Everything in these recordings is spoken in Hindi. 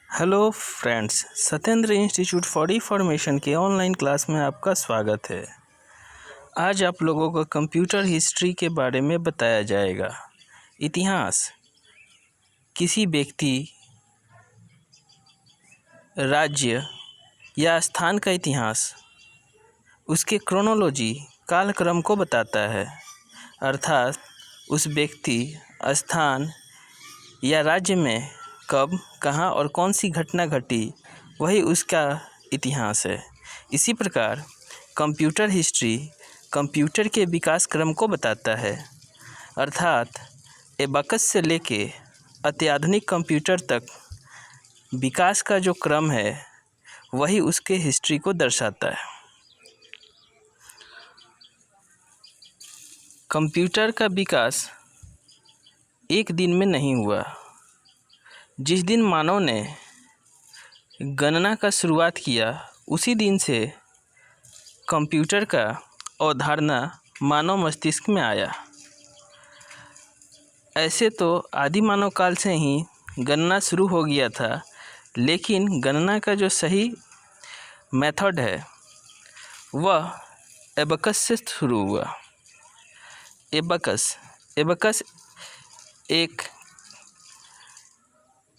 Hello friends, Satyendra institute for information के ऑनलाइन क्लास में आपका स्वागत है। आज आप लोगों को कंप्यूटर हिस्ट्री के बारे में बताया जाएगा। इतिहास किसी व्यक्ति, राज्य या स्थान का इतिहास उसके क्रोनोलॉजी कालक्रम को बताता है, अर्थात उस व्यक्ति, स्थान या राज्य में कब, कहाँ और कौन सी घटना घटी, वही उसका इतिहास है। इसी प्रकार कंप्यूटर हिस्ट्री कंप्यूटर के विकास क्रम को बताता है, अर्थात एबकस से लेके अत्याधुनिक कंप्यूटर तक विकास का जो क्रम है वही उसके हिस्ट्री को दर्शाता है। कंप्यूटर का विकास एक दिन में नहीं हुआ। जिस दिन मानव ने गणना का शुरुआत किया उसी दिन से कंप्यूटर का अवधारणा मानव मस्तिष्क में आया। ऐसे तो आदि मानव काल से ही गणना शुरू हो गया था, लेकिन गणना का जो सही मेथड है वह एबकस से शुरू हुआ। एबकस एक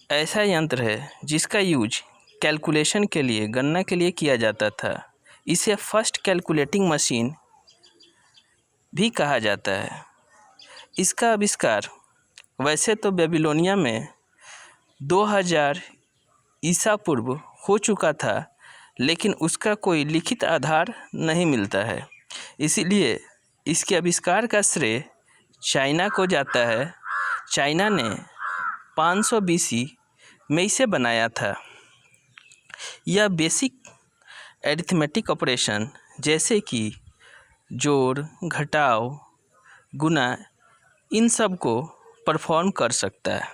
ऐसा यंत्र है जिसका यूज कैलकुलेशन के लिए, गणना के लिए किया जाता था। इसे फर्स्ट कैलकुलेटिंग मशीन भी कहा जाता है। इसका आविष्कार वैसे तो बेबीलोनिया में 2000 ईसा पूर्व हो चुका था, लेकिन उसका कोई लिखित आधार नहीं मिलता है। इसीलिए इसके आविष्कार का श्रेय चाइना को जाता है। चाइना ने 500 BC में इसे बनाया था। यह बेसिक एरिथमेटिक ऑपरेशन जैसे कि जोड़, घटाव, गुणा, इन सब को परफॉर्म कर सकता है।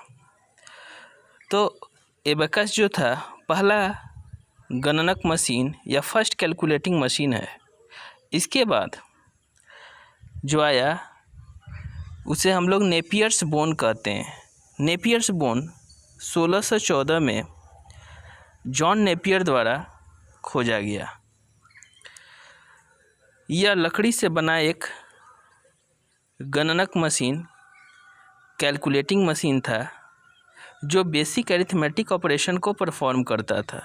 तो एबकस जो था पहला गणनक मशीन या फर्स्ट कैलकुलेटिंग मशीन है। इसके बाद जो आया उसे हम लोग नेपियर्स बोन कहते हैं। नेपियर्स बोन 1614 में जॉन नेपियर द्वारा खोजा गया। यह लकड़ी से बना एक गणनक मशीन, कैलकुलेटिंग मशीन था जो बेसिक अरिथमेटिक ऑपरेशन को परफॉर्म करता था।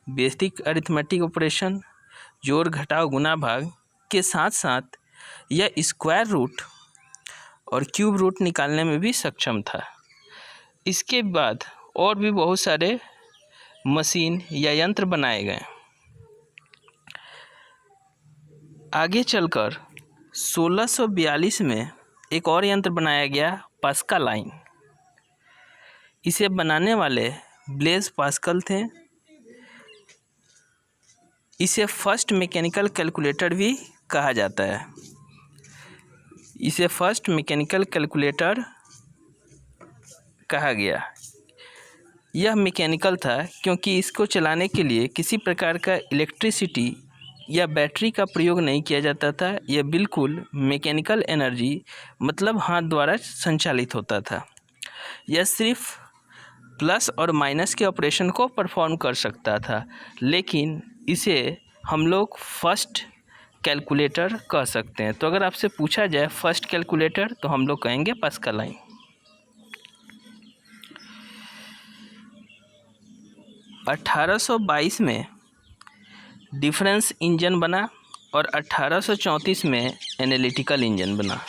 बेसिक अरिथमेटिक ऑपरेशन, जोड़, घटाव, गुणा, भाग के साथ साथ यह स्क्वायर रूट और क्यूब रूट निकालने में भी सक्षम था। इसके बाद और भी बहुत सारे मशीन या यंत्र बनाए गए। आगे चलकर 1642 में एक और यंत्र बनाया गया, पास्कलाइन। इसे बनाने वाले ब्लेज पास्कल थे। इसे फर्स्ट मैकेनिकल कैलकुलेटर भी कहा जाता है। इसे फर्स्ट मैकेनिकल कैलकुलेटर कहा गया। यह मैकेनिकल था क्योंकि इसको चलाने के लिए किसी प्रकार का इलेक्ट्रिसिटी या बैटरी का प्रयोग नहीं किया जाता था। यह बिल्कुल मैकेनिकल एनर्जी मतलब हाथ द्वारा संचालित होता था। यह सिर्फ प्लस और माइनस के ऑपरेशन को परफॉर्म कर सकता था, लेकिन इसे हम लोग फर्स्ट कैलकुलेटर कह सकते हैं। तो अगर आपसे पूछा जाए फर्स्ट कैलकुलेटर तो हम लोग कहेंगे पास्कलाइन। 1822 में डिफरेंस इंजन बना और 1834 में एनालिटिकल इंजन बना।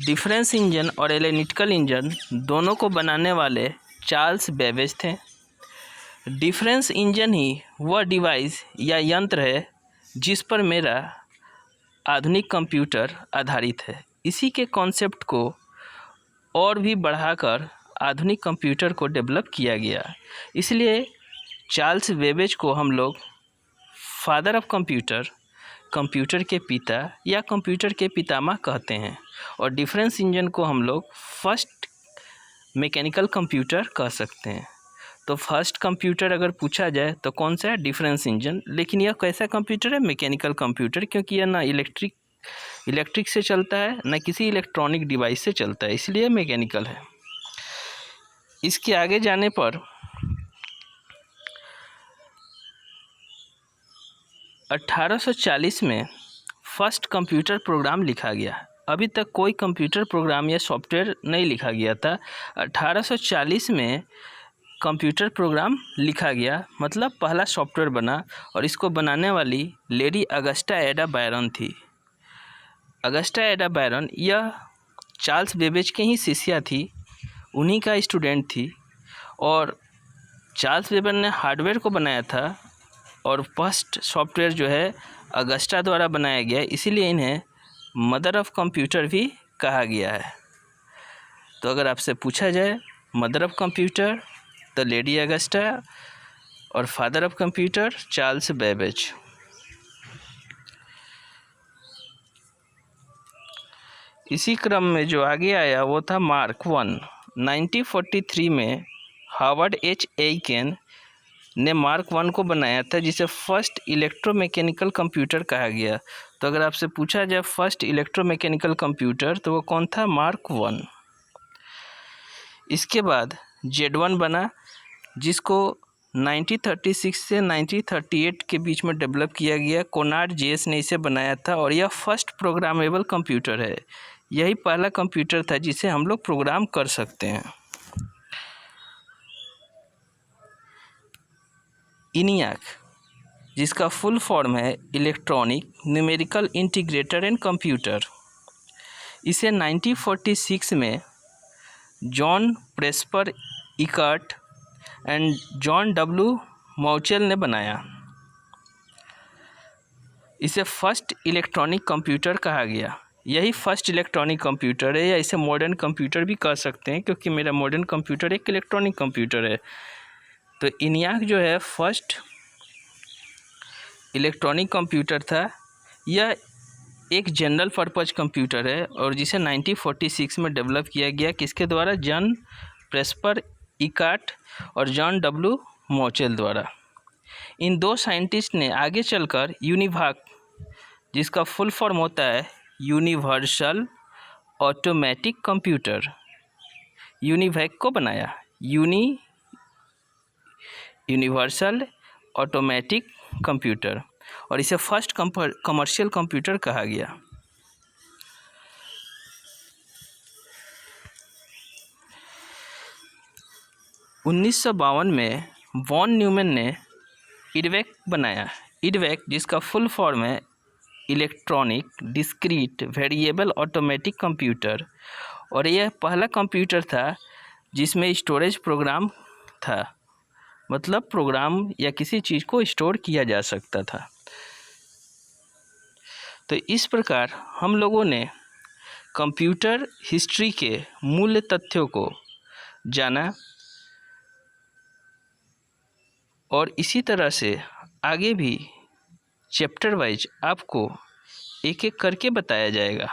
डिफरेंस इंजन और एनालिटिकल इंजन दोनों को बनाने वाले चार्ल्स बेबेज थे। डिफरेंस इंजन ही वह डिवाइस या यंत्र है जिस पर मेरा आधुनिक कंप्यूटर आधारित है। इसी के कॉन्सेप्ट को और भी बढ़ाकर आधुनिक कंप्यूटर को डेवलप किया गया। इसलिए चार्ल्स बेबेज को हम लोग फादर ऑफ कंप्यूटर, कंप्यूटर के पिता या कंप्यूटर के पितामह कहते हैं, और डिफरेंस इंजन को हम लोग फर्स्ट मैकेनिकल कंप्यूटर कह सकते हैं। तो फर्स्ट कंप्यूटर अगर पूछा जाए तो कौन सा है? Difference engine. लेकिन यह कैसा कंप्यूटर है? मैकेनिकल कंप्यूटर, क्योंकि यह ना इलेक्ट्रिक से चलता है ना किसी इलेक्ट्रॉनिक डिवाइस से चलता है, इसलिए मैकेनिकल है। इसके आगे जाने पर 1840 में फर्स्ट कंप्यूटर प्रोग्राम लिखा गया। अभी तक कोई कंप्यूटर प्रोग्राम या सॉफ्टवेयर नहीं लिखा गया था। 1840 में कंप्यूटर प्रोग्राम लिखा गया, मतलब पहला सॉफ्टवेयर बना, और इसको बनाने वाली लेडी अगस्टा एडा बायरन थी। अगस्टा एडा बायरन यह चार्ल्स बेबेज के ही शिष्या थी, उन्हीं का स्टूडेंट थी, और चार्ल्स बेबेज ने हार्डवेयर को बनाया था और फर्स्ट सॉफ्टवेयर जो है अगस्टा द्वारा बनाया गया, इसीलिए इन्हें मदर ऑफ कंप्यूटर भी कहा गया है। तो अगर आपसे पूछा जाए मदर ऑफ कंप्यूटर तो लेडी अगस्टा और father of computer Charles Babbage. इसी क्रम में जो आगे आया वो था मार्क 1। 1943 में हार्वर्ड एच एइकेन ने मार्क 1 को बनाया था, जिसे फर्स्ट इलेक्ट्रोमैकेनिकल कंप्यूटर कहा गया। तो अगर आपसे पूछा जाए फर्स्ट इलेक्ट्रोमैकेनिकल कंप्यूटर तो वो कौन था? मार्क 1। इसके बाद Z1 बना, जिसको 1936 से 1938 के बीच में डेवलप किया गया। कोनार्ड जेस ने इसे बनाया था और यह फर्स्ट प्रोग्रामेबल कंप्यूटर है। यही पहला कंप्यूटर था जिसे हम लोग प्रोग्राम कर सकते हैं। इनियाक, जिसका फुल फॉर्म है electronic numerical integrator and computer, इसे 1946 में John Presper Eckert and John W Mauchly ने बनाया। इसे फर्स्ट इलेक्ट्रॉनिक कंप्यूटर कहा गया। यही फर्स्ट इलेक्ट्रॉनिक कंप्यूटर है, या इसे मॉडर्न कंप्यूटर भी कह सकते हैं, क्योंकि मेरा मॉडर्न कंप्यूटर एक इलेक्ट्रॉनिक कंप्यूटर है। तो इनियाक जो है फर्स्ट इलेक्ट्रॉनिक कंप्यूटर था। यह एक जनरल पर्पज कंप्यूटर है और जिसे 1946 में डेवलप किया गया, किसके द्वारा? जॉन प्रेस्पर इकर्ट और जॉन डब्ल्यू मौचेल द्वारा। इन दो साइंटिस्ट ने आगे चलकर यूनिवाक, जिसका फुल फॉर्म होता है यूनिवर्सल ऑटोमेटिक कंप्यूटर, यूनिवैक को बनाया। यूनिवर्सल ऑटोमेटिक कंप्यूटर, और इसे फर्स्ट कमर्शियल कंप्यूटर कहा गया। उन्नीस में वॉन न्यूमैन ने इडवैक बनाया। इडवैक, जिसका फुल फॉर्म है electronic discrete variable automatic computer, और यह पहला कंप्यूटर था जिसमें स्टोरेज प्रोग्राम था, मतलब प्रोग्राम या किसी चीज़ को स्टोर किया जा सकता था। तो इस प्रकार हम लोगों ने कंप्यूटर हिस्ट्री के मूल तथ्यों को जाना, और इसी तरह से आगे भी चैप्टर वाइज आपको एक एक करके बताया जाएगा।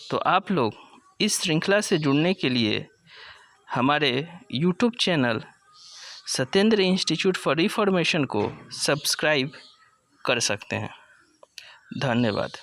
तो आप लोग इस श्रृंखला से जुड़ने के लिए हमारे YouTube channel Satyendra institute for reformation को सब्सक्राइब कर सकते हैं। धन्यवाद।